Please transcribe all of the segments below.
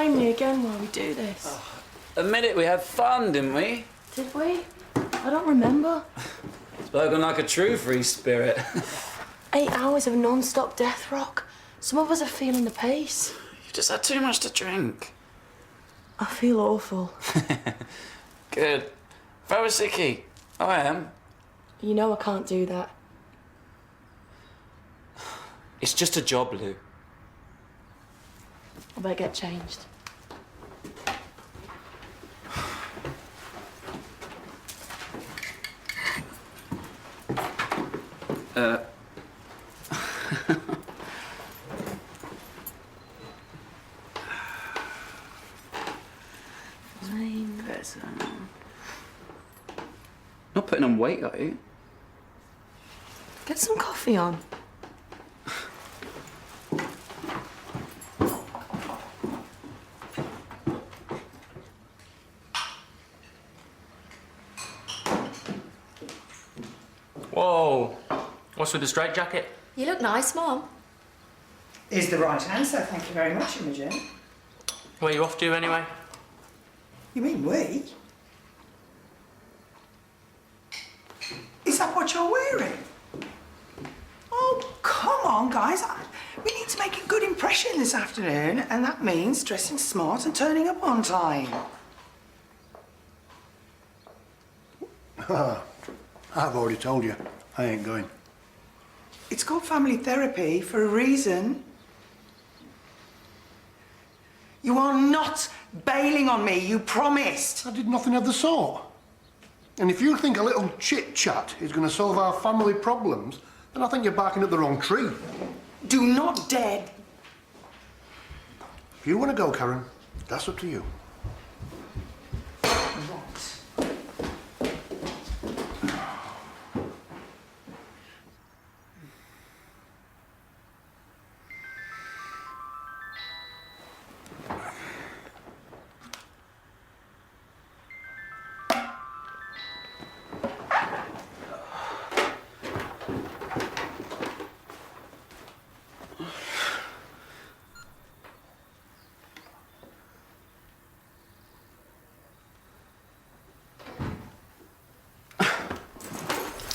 blame me again while we do this. Oh, admit it, we had fun, didn't we? Did we? I don't remember. Spoken like a true free spirit. 8 hours of non-stop death rock. Some of us are feeling the pace. You just had too much to drink. I feel awful. Good. If I was sicky, I am. You know I can't do that. It's just a job, Lou. I better get changed. Not putting on weight, are you? Get some coffee on. Whoa. What's with the straitjacket? You look nice, Mum. Is the right answer. Thank you very much, Imogen. Where are you off to, anyway? You mean we? Is that what you're wearing? Oh, come on, guys. We need to make a good impression this afternoon, and that means dressing smart and turning up on time. I've already told you, I ain't going. It's called family therapy for a reason. You are not bailing on me, you promised. I did nothing of the sort. And if you think a little chit-chat is going to solve our family problems, then I think you're barking at the wrong tree. Do not dare. If you want to go, Karen, that's up to you. What?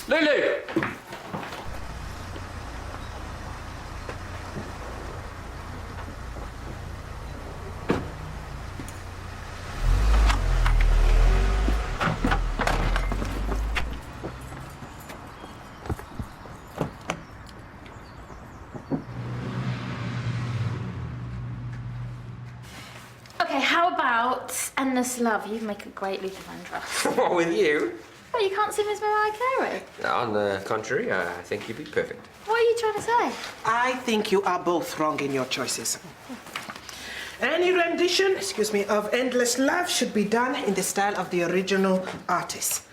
Lulu! Okay, how about Endless Love? You make a great Luther Vandross. What, with you? Well, you can't sing as Mariah Carey. On the contrary, I think you'd be perfect. What are you trying to say? I think you are both wrong in your choices. Any rendition, of Endless Love should be done in the style of the original artists,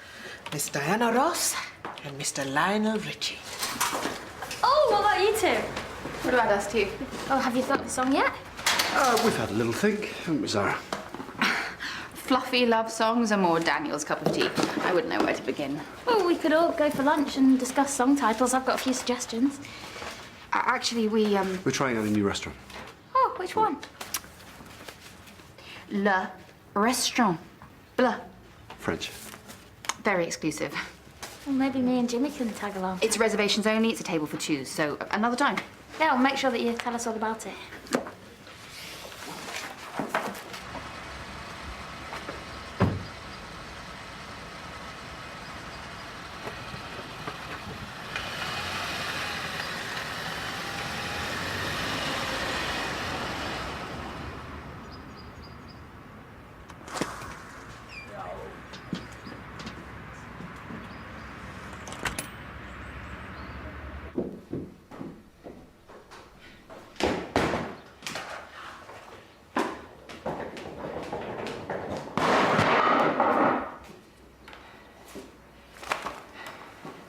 Miss Diana Ross and Mr. Lionel Richie. Oh, what about you two? What about us two? Oh, have you thought of the song yet? We've had a little think, haven't we, Zara? Fluffy love songs are more Daniel's cup of tea. I wouldn't know where to begin. Well, we could all go for lunch and discuss song titles. I've got a few suggestions. Actually, we're trying out a new restaurant. Oh, which one? Le Restaurant Bleu. French. Very exclusive. Well, maybe me and Jimmy can tag along. It's reservations only. It's a table for two, so another time. Yeah, I'll make sure that you tell us all about it.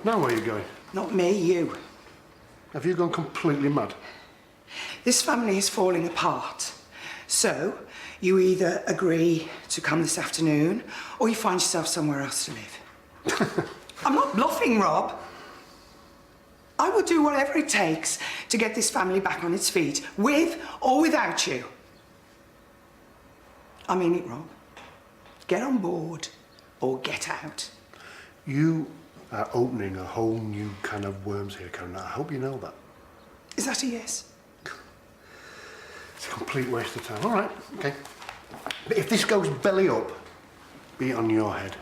Now where are you going? Not me, you. Have you gone completely mad? This family is falling apart. So, you either agree to come this afternoon, or you find yourself somewhere else to live. I'm not bluffing, Rob. I will do whatever it takes to get this family back on its feet, with or without you. I mean it, Rob. Get on board or get out. You are opening a whole new can of worms here, Karen. I hope you know that. Is that a yes? It's a complete waste of time. All right, okay. But if this goes belly up, be it on your head.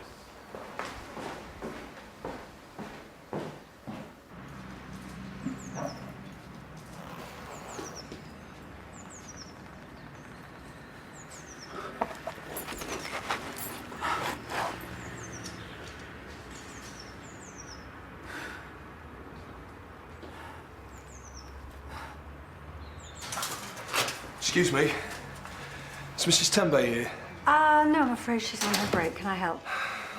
Excuse me. Is Mrs. Tembe here? No, I'm afraid she's on her break. Can I help?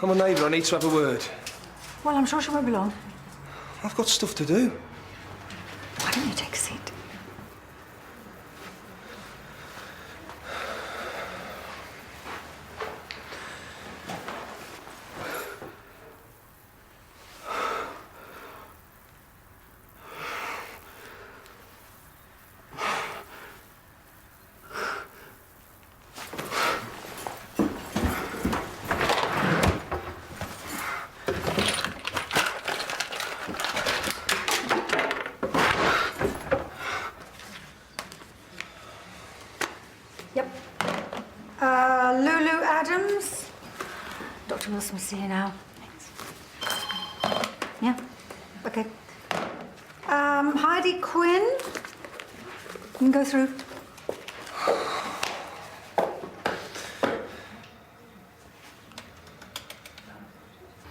I'm a neighbour. I need to have a word. Well, I'm sure she won't be long. I've got stuff to do. Why don't you take a seat? Yep. Lulu Adams. Dr. Wilson will see you now. Thanks. Yeah? Okay. Heidi Quinn. You can go through.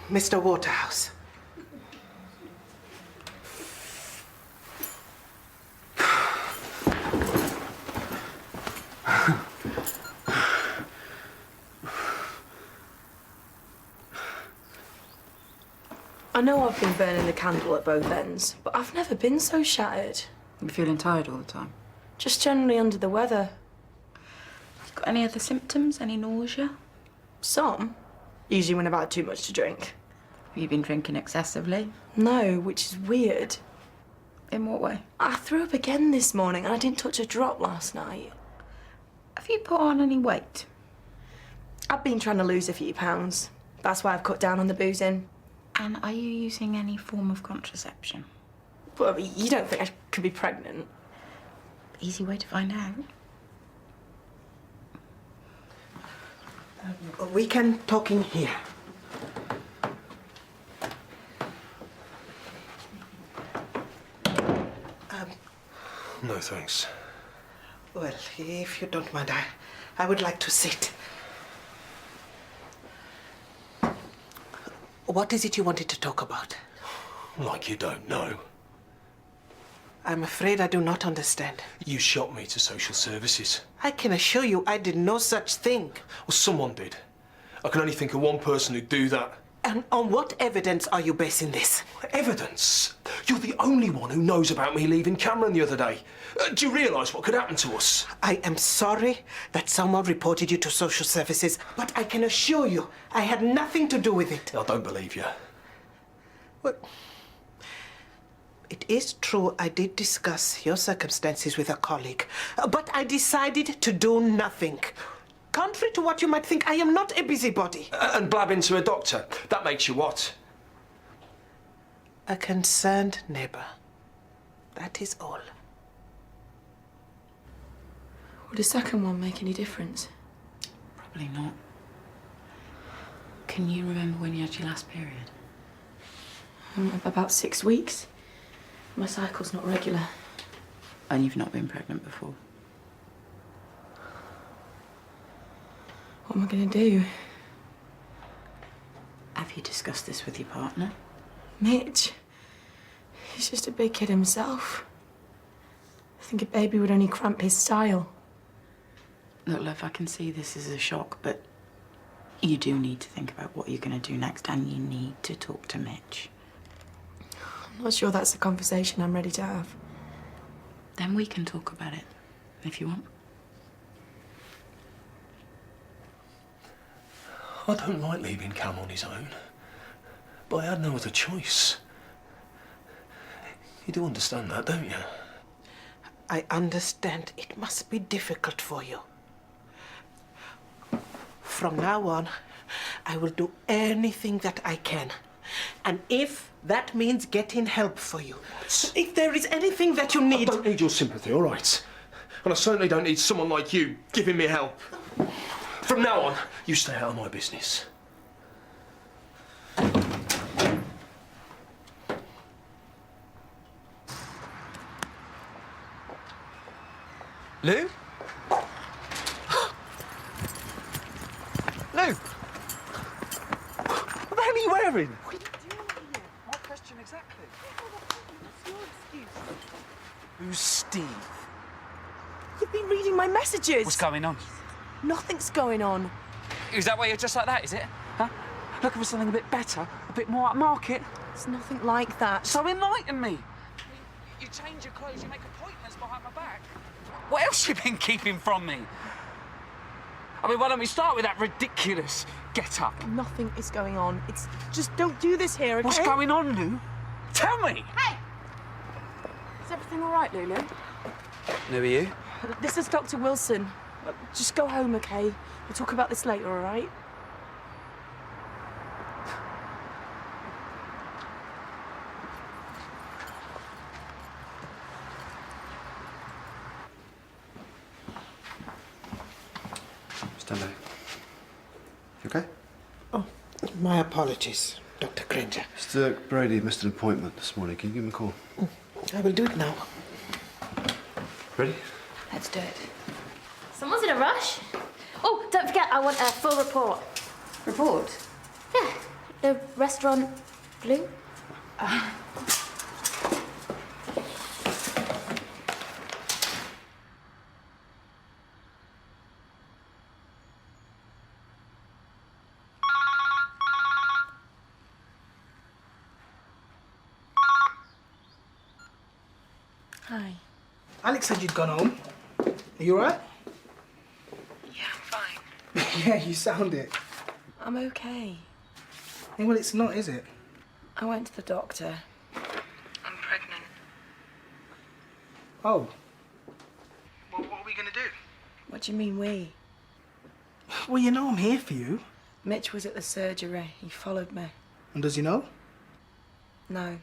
Mr. Waterhouse. I know I've been burning the candle at both ends, but I've never been so shattered. You feeling tired all the time? Just generally under the weather. Got any other symptoms? Any nausea? Some. Usually when I've had too much to drink. Have you been drinking excessively? No, which is weird. In what way? I threw up again this morning and I didn't touch a drop last night. Have you put on any weight? I've been trying to lose a few pounds. That's why I've cut down on the boozing. And are you using any form of contraception? But you don't think I could be pregnant? Easy way to find out. We can talk in here. No, thanks. Well, if you don't mind, I would like to sit. What is it you wanted to talk about? Like you don't know. I'm afraid I do not understand. You shot me to social services. I can assure you I did no such thing. Well, someone did. I can only think of one person who'd do that. And on what evidence are you basing this? Evidence? You're the only one who knows about me leaving Cameron the other day. Do you realise what could happen to us? I am sorry that someone reported you to social services, but I can assure you I had nothing to do with it. I don't believe you. Well, it is true I did discuss your circumstances with a colleague, but I decided to do nothing. Contrary to what you might think, I am not a busybody. And blabbing to a doctor. That makes you what? A concerned neighbour. That is all. Would a second one make any difference? Probably not. Can you remember when you had your last period? About 6 weeks. My cycle's not regular. And you've not been pregnant before? What am I going to do? Have you discussed this with your partner? Mitch. He's just a big kid himself. I think a baby would only cramp his style. Look, love, I can see this is a shock, but you do need to think about what you're going to do next, and you need to talk to Mitch. I'm not sure that's a conversation I'm ready to have. Then we can talk about it, if you want. I don't like leaving Cam on his own. But I had no other choice. You do understand that, don't you? I understand it must be difficult for you. From now on, I will do anything that I can. And if that means getting help for you, if there is anything that you need... I don't need your sympathy, all right? And I certainly don't need someone like you giving me help. From now on, you stay out of my business. Lou? Lou? What the hell are you wearing? What are you doing here? What question exactly? What's your excuse? Who's Steve? You've been reading my messages. What's going on? Nothing's going on. Is that why you're just like that, is it? Huh? Looking for something a bit better, a bit more upmarket? It's nothing like that. So enlighten me. You change your clothes, you make appointments behind my back. What else you been keeping from me? I mean, why don't we start with that ridiculous get-up? Nothing is going on. It's just don't do this here, okay? What's going on, Lou? Tell me! Hey! Is everything all right, Lulu? Who are you? This is Dr. Wilson. Just go home, okay? We'll talk about this later, all right? Stand there. You okay? Oh, my apologies, Dr. Granger. Mr. Brady missed an appointment this morning. Can you give him a call? I will do it now. Ready? Let's do it. Someone's in a rush. Oh, don't forget, I want a full report. Report? Yeah, the restaurant Blue. Hi. Alex said you'd gone home. Are you all right? Yeah, I'm fine. Yeah, you sound it. I'm okay. Hey, well, it's not, is it? I went to the doctor. I'm pregnant. Oh. Well, what are we going to do? What do you mean, we? Well, you know I'm here for you. Mitch was at the surgery. He followed me. And does he know? No.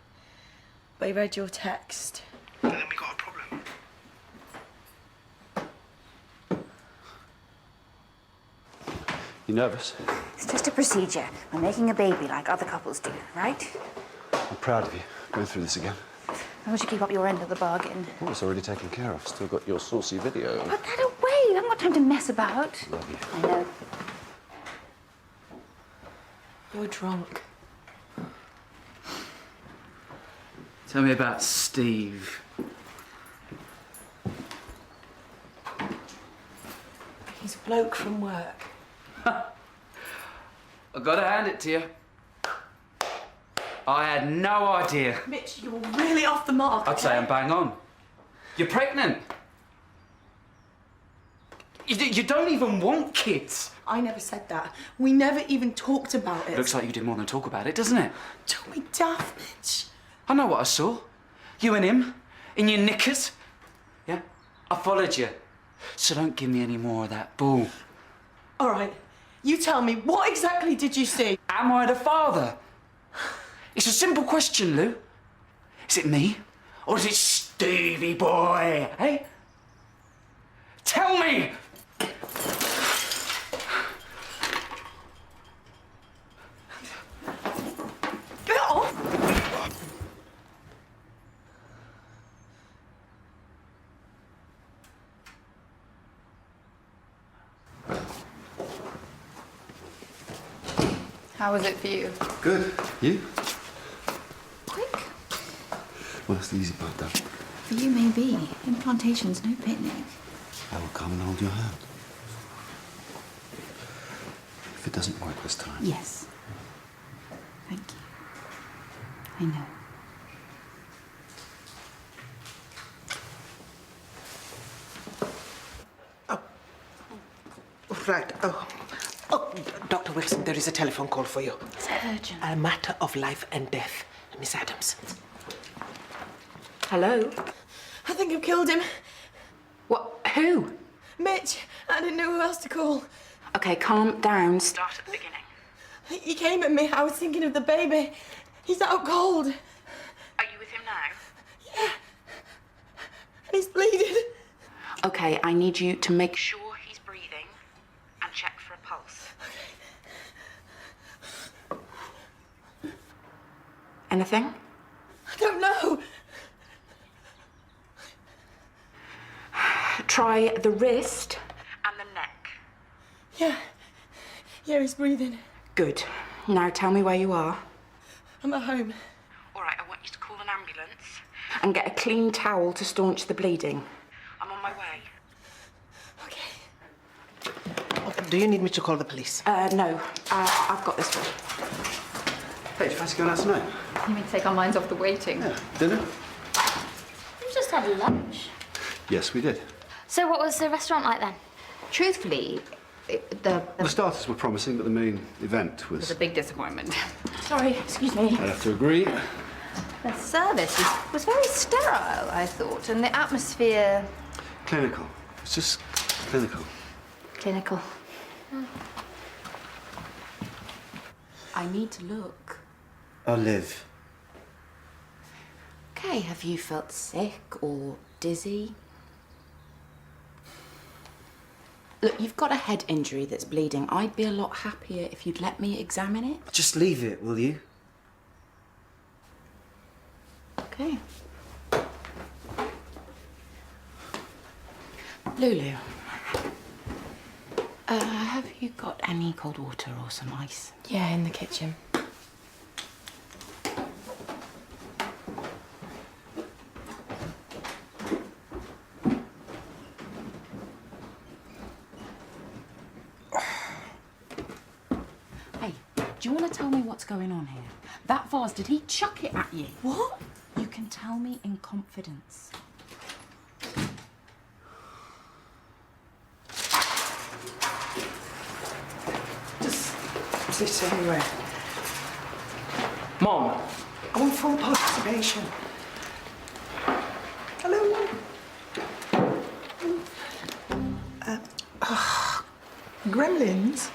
But he read your text. And then we got a problem. You nervous? It's just a procedure. We're making a baby like other couples do, right? I'm proud of you. Going through this again. Why don't you keep up your end of the bargain? Oh, it's already taken care of. Still got your saucy video. Put that away. You haven't got time to mess about. Love you. I know. You're drunk. Tell me about Steve. He's a bloke from work. I've got to hand it to you. I had no idea. Mitch, you're really off the mark. I'd say I'm bang on. You're pregnant. You don't even want kids. I never said that. We never even talked about it. Looks like you didn't want to talk about it, doesn't it? Don't be daft, Mitch. I know what I saw. You and him, in your knickers. Yeah? I followed you. So don't give me any more of that bull. All right. You tell me, what exactly did you see? Am I the father? It's a simple question, Lou. Is it me? Or is it Stevie boy? Hey? Tell me! Get off! How was it for you? Good. You? Quick. Well, that's the easy part, though. For you, maybe. Implantation's no picnic. I will come and hold your hand. If it doesn't work this time. Yes. Thank you. I know. Right. Oh, Dr. Wilson, there is a telephone call for you. It's urgent. A matter of life and death, Miss Adams. Hello? I think I've killed him. What? Who? Mitch. I didn't know who else to call. Okay. Okay, calm down. Start at the beginning. He came at me. I was thinking of the baby. He's out cold. Are you with him now? Yeah. And he's bleeding. Okay, I need you to make sure he's breathing and check for a pulse. Okay. Anything? I don't know. Try the wrist and the neck. Yeah. Yeah, he's breathing. Good. Now tell me where you are. I'm at home. All right, I want you to call an ambulance and get a clean towel to staunch the bleeding. I'm on my way. Okay. Do you need me to call the police? No. I've got this one. Hey, do you fancy going out tonight? You mean take our minds off the waiting? Yeah. Dinner? We just had lunch. Yes, we did. So what was the restaurant like then? Truthfully, the starters were promising, but the main event was... a big disappointment. Sorry, excuse me. I'd have to agree. The service was very sterile, I thought, and the atmosphere... Clinical. It's just clinical. Clinical. I need to look. I'll live. Okay, have you felt sick or dizzy? Look, you've got a head injury that's bleeding. I'd be a lot happier if you'd let me examine it. Just leave it, will you? Okay. Lulu, have you got any cold water or some ice? Yeah, in the kitchen. Hey, do you want to tell me what's going on here? That vase, did he chuck it at you? What? You can tell me in confidence. Just sit anywhere. Mom. I want full participation. Hello. Gremlins?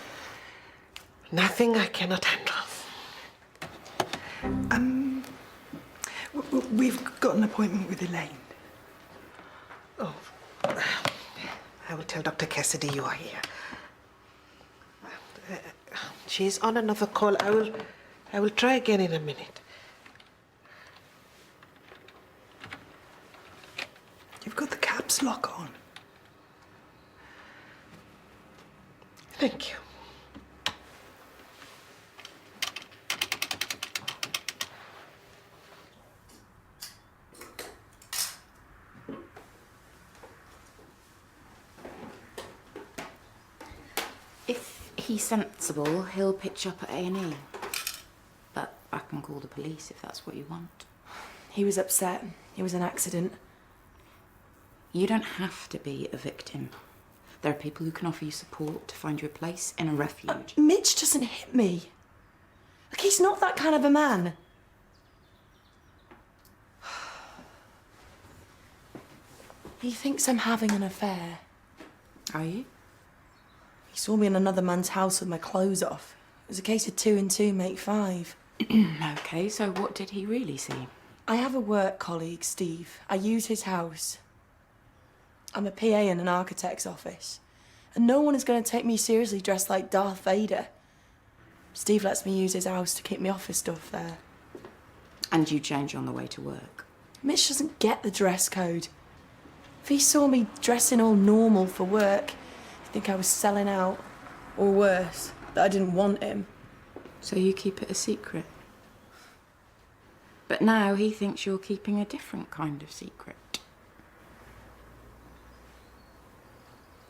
Nothing I cannot handle. We've got an appointment with Elaine. Oh, I will tell Dr. Cassidy you are here. She's on another call. I will try again in a minute. You've got the caps lock on. Thank you. If he's sensible, he'll pitch up at A&E. But I can call the police if that's what you want. He was upset. It was an accident. You don't have to be a victim. There are people who can offer you support to find you a place in a refuge. Mitch doesn't hit me. Like, he's not that kind of a man. He thinks I'm having an affair. Are you? He saw me in another man's house with my clothes off. It was a case of 2 and 2 make 5. Okay, so what did he really see? I have a work colleague, Steve. I use his house. I'm a PA in an architect's office. And no one is going to take me seriously dressed like Darth Vader. Steve lets me use his house to keep me off his stuff there. And you change on the way to work? Mitch doesn't get the dress code. If he saw me dressing all normal for work, he'd think I was selling out. Or worse, that I didn't want him. So you keep it a secret? But now he thinks you're keeping a different kind of secret.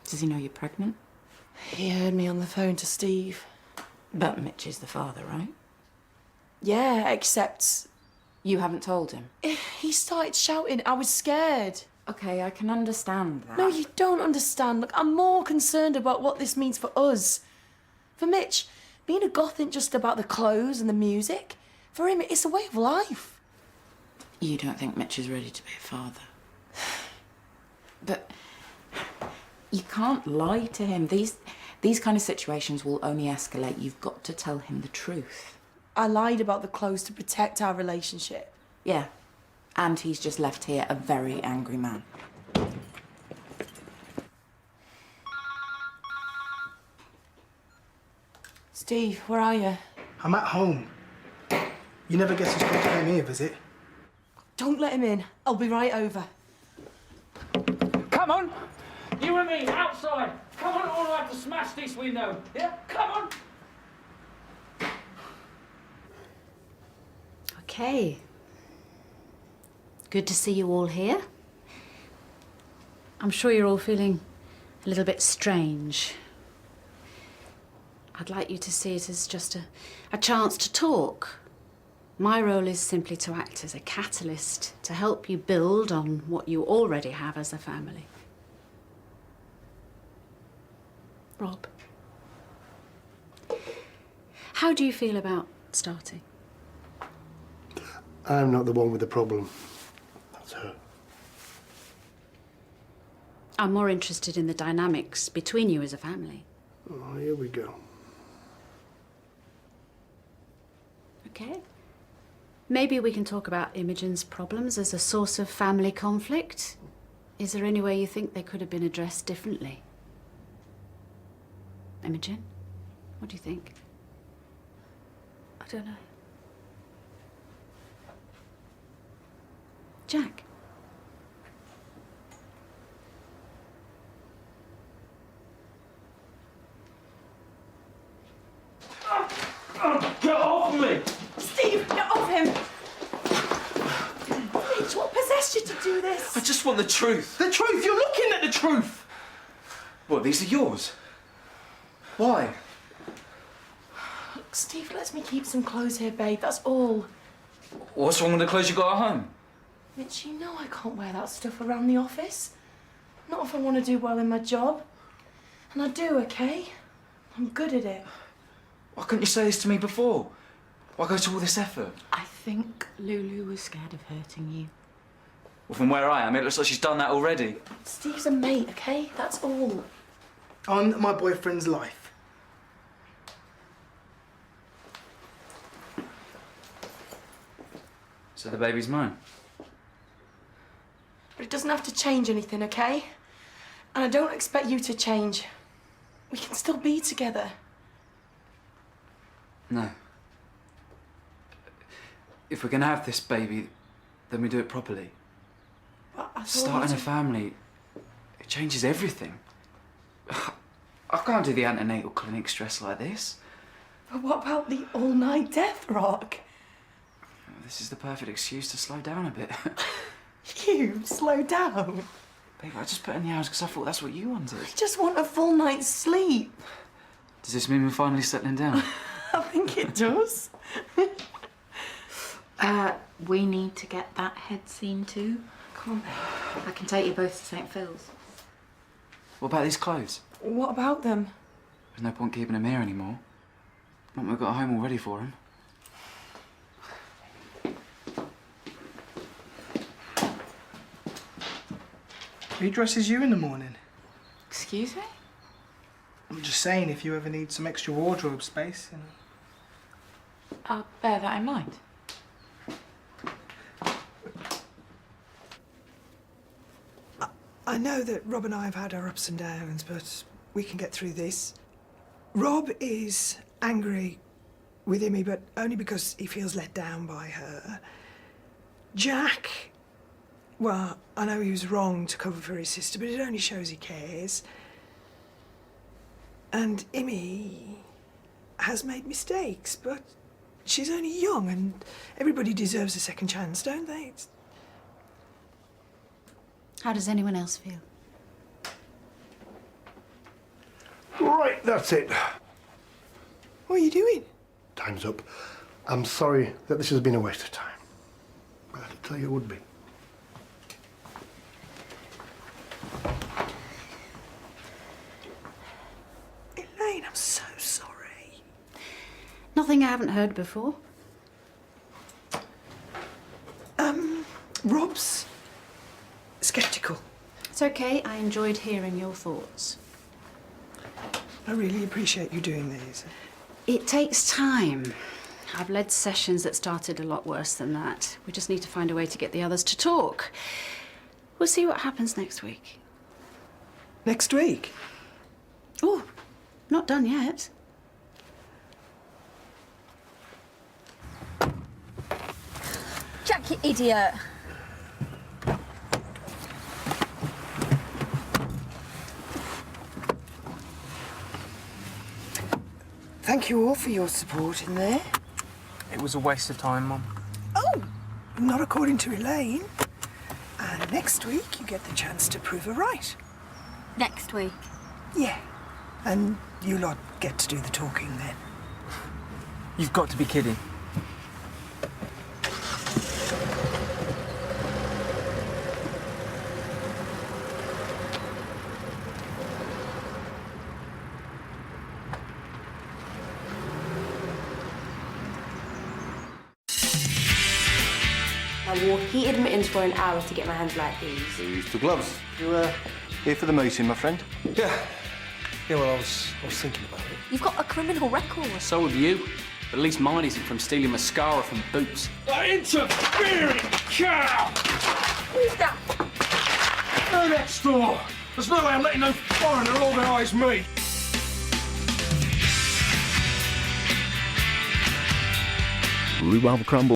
Does he know you're pregnant? He heard me on the phone to Steve. But Mitch is the father, right? Yeah, except... You haven't told him? He started shouting. I was scared. Okay, I can understand that. No, you don't understand. Look, I'm more concerned about what this means for us. For Mitch, being a goth isn't just about the clothes and the music. For him, it's a way of life. You don't think Mitch is ready to be a father? But you can't lie to him. These These kind of situations will only escalate. You've got to tell him the truth. I lied about the clothes to protect our relationship. Yeah. And he's just left here a very angry man. Steve, where are you? I'm at home. You never guess who's supposed to pay me a visit. Don't let him in. I'll be right over. Come on! You and me, outside! Come on, all I have to smash this window. Yeah? Come on! Okay. Good to see you all here. I'm sure you're all feeling a little bit strange. I'd like you to see it as just a chance to talk. My role is simply to act as a catalyst to help you build on what you already have as a family. Rob, how do you feel about starting? I'm not the one with the problem. That's her. I'm more interested in the dynamics between you as a family. Oh, here we go. Okay. Maybe we can talk about Imogen's problems as a source of family conflict. Is there any way you think they could have been addressed differently? Imogen, what do you think? I don't know. Jack? Get off me! Steve, get off him! Mitch, what possessed you to do this? I just want the truth. The truth! You're looking at the truth! What, these are yours? Why? Look, Steve lets me keep some clothes here, babe, that's all. What's wrong with the clothes you got at home? Mitch, you know I can't wear that stuff around the office. Not if I want to do well in my job. And I do, okay? I'm good at it. Why couldn't you say this to me before? Why go to all this effort? I think Lulu was scared of hurting you. Well, from where I am, it looks like she's done that already. Steve's a mate, okay? That's all. On my boyfriend's life. So the baby's mine. But it doesn't have to change anything, okay? And I don't expect you to change. We can still be together. No. If we're gonna have this baby, then we do it properly. But I thought Starting a family, it changes everything. I can't do the antenatal clinic stress like this. But what about the all-night death rock? This is the perfect excuse to slow down a bit. You, slow down. Babe, I just put in the hours because I thought that's what you wanted. I just want a full night's sleep. Does this mean we're finally settling down? I think it does. We need to get that head seen too. Come on, babe. I can take you both to St. Phil's. What about these clothes? What about them? There's no point keeping them here anymore. Not we've got a home all ready for them. Who dresses you in the morning? Excuse me? I'm just saying, if you ever need some extra wardrobe space, you know. I'll bear that in mind. I know that Rob and I have had our ups and downs, but we can get through this. Rob is angry with Imi, but only because he feels let down by her. Jack, well, I know he was wrong to cover for his sister, but it only shows he cares. And Imi has made mistakes, but she's only young and everybody deserves a second chance, don't they? How does anyone else feel? Right, that's it. What are you doing? Time's up. I'm sorry that this has been a waste of time. But I had to tell you it would be. Elaine, I'm so sorry. Nothing I haven't heard before. Rob's sceptical. It's okay, I enjoyed hearing your thoughts. I really appreciate you doing these. It takes time. I've led sessions that started a lot worse than that. We just need to find a way to get the others to talk. We'll see what happens next week. Next week? Oh, not done yet. Jack, you idiot. Thank you all for your support in there. It was a waste of time, Mum. Oh, not according to Elaine. And next week you get the chance to prove her right. Next week? Yeah. And you lot get to do the talking then. You've got to be kidding. I wore heated mittens for an hour to get my hands like these. These two gloves. You here for the meeting, my friend? Yeah. Yeah, well, I was thinking about it. You've got a criminal record. So have you. But at least mine isn't from stealing mascara from Boots. That interfering cow! Who's that? Go next door. There's no way I'm letting no foreigner organise me. Rhubarb crumble.